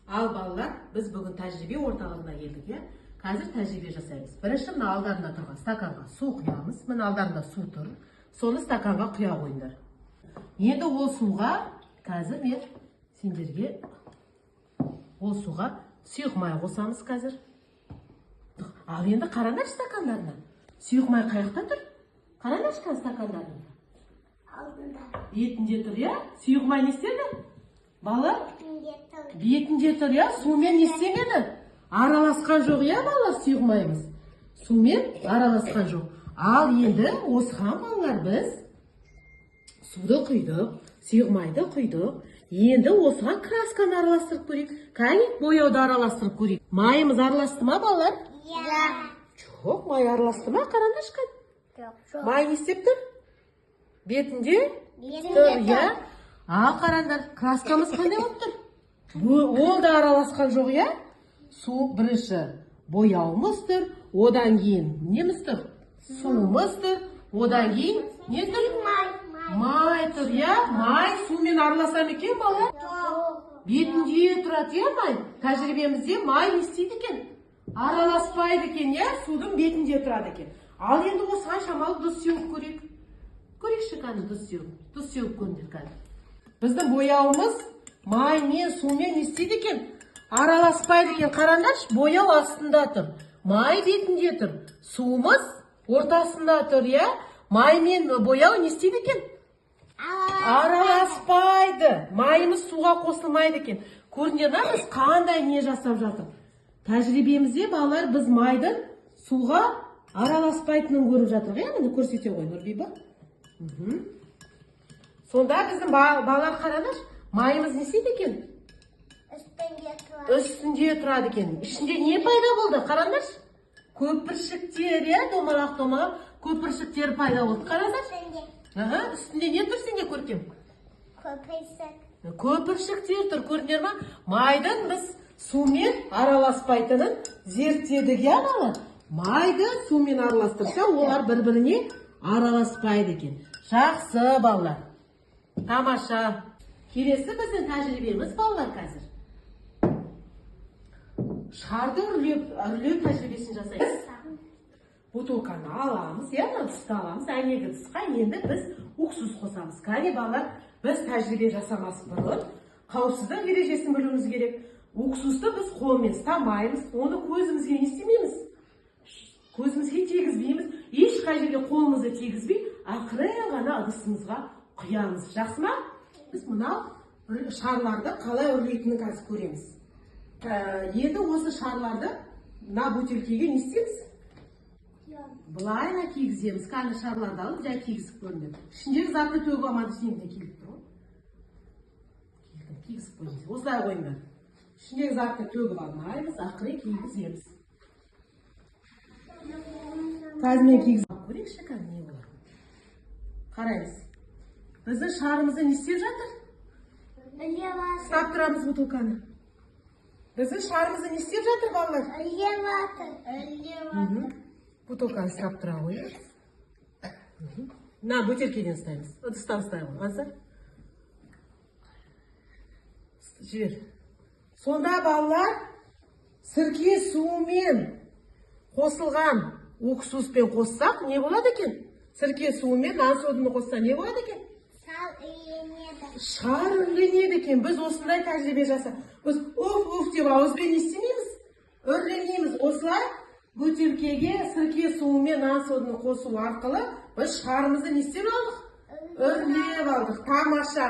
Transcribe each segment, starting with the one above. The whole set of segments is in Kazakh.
Ал балалар, біз бүгін тәжірибе орталығына келдік, иә? Қазір тәжірибе жасаймыз. Бірінші мына алдарында тұрған стаканға су құямыз. Мына алдарында су тұр. Соны стаканға құя қойыңдар. Енді ол суға қазір мен сендерге ол суға сұйық май қосамыз қазір. Ал енді қараңдаршы стакандарына. Сұйық май қаяқта тұр? Қараңдаршы стакандарында. Алдында. Бетінде тұр, иә? Сұйық май не істеді? Балалар? Бетінде тұр, иә? Сумен не істемеді? Араласқан жоқ, иә балалар, сұйық майымыз? Сумен араласқан жоқ. Ал енді осыған балалар біз суды құйдық, сұйық майды құйдық. Енді осыған красканы араластырып көрейік. Кәне, бояуды араластырып көрейік. Майымыз араласты ма балалар? Иә. Жоқ, май араласты ма? Қараңдаршы қане. Жоқ. Май не істеп тұр? Бетінде Бетінде тұр, иә? Ал қараңдар, краскамыз қандай болып тұр? Ол да араласқан жоқ, иә? Су бірінші бояуымыз тұр, одан кейін неміз тұр? Суымыз тұр, одан кейін не тұр? Май тұр, иә? Май сумен араласа ма екен, бала? Бетінде тұрады, иә май? Тәжірибемізде май не істейді екен? Араласпайды екен, иә? Судың бетінде тұрады екен. Ал енді осыған шамалы дұрыс сеуіп көрейік. Көрейікші қане дұрыс сеуіп. Дұрыс сеуіп көріңдер қане. Біздің бояуымыз маймен, сумен не істейді екен? Араласпайды екен. Қараңдаршы, бояу астында тұр. Май бетінде тұр. Суымыз ортасында тұр, иә? Маймен бояу не істейді екен? Араласпайды. Майымыз суға қосылмайды екен. Көріңдер ме, біз қандай не жасап жатыр? Тәжірибемізде балалар біз майдың суға араласпайтынын көріп жатыр. Міне көрсете ғой, Нұрбиба. Сонда біздің балалар қараңдаршы, майымыз не істейді екен? Үстінде тұрады екен. Ішінде не пайда болды? Қараңдаршы. Көпіршіктер, иә, домалақ көпіршіктер пайда болды. Қараңдаршы. Үстінде не тұр сенде көркем? Көпіршіктер тұр, көрдіңдер ма? Майдың біз сумен араласпайтынын зерттедік, иә балалар? Майды сумен араластырса, олар бір-біріне араласпайды екен. Жақсы балалар. Тамаша. Келесі біздің тәжірибеміз балалар қазір. Шарды үрлеу тәжірибесін жасаймыз. Бутылканы аламыз, иә, ыдысты аламыз, әйнегі ыдысқа енді біз уксус қосамыз. Кәне балалар, біз тәжірибе жасамас бұрын қауіпсіздік ережесін білуіміз керек. Уксусты біз қолмен ұстамаймыз, оны көзімізге не істемейміз? Көзімізге тегізбейміз, ешқай жерге қолымызды тегізбей, ақырын ғана ыдысымызға құямыз. Жақсы ма? Біз мынау шарларды қалай үрлейтінін қазір көреміз. Енді осы шарларды мына бөтелкеге не істейміз? Былайына кигіземіз. Қане шарларды алып, жай кигізіп көріңдер. Ішіндегі заты төгіп алмады, ішінде кигізіп тұр ғой. Кигізіп қойыңыз. Осылай қойыңдар. Ішіндегі заты төгіп алмаймыз, ақырын кигіземіз. Қазір мен кигізіп көрейікші, қане не болады? Қараймыз. Біздің шарымызды не істеп жатыр? Ұстап тұрамыз бутылканы. Біздің шарымызды не істеп жатыр, балалар? Бутылканы ұстап тұра қойыңыз. На, бөтелкеден ұстаймыз. Ыдыстан ұстай қойыңыздар. Жібер. Сонда балалар сірке суымен қосылған уксуспен қоссақ не болады екен? Сірке суымен нан соданы қосса не болады екен? Шар үрленеді екен. Біз осындай тәжірибе жасап. Біз уф деп ауызбен не істемейміз? Үрленеміз. Осылай бөтелкеге сірке суымен нан соданы қосу арқылы біз шарымызды не істеп алдық? Үрлеп алдық. Тамаша.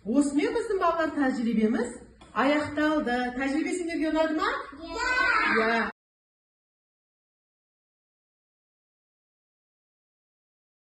Осымен біздің балалар тәжірибеміз аяқталды. Тәжірибе сендерге ұнады ма? Иә.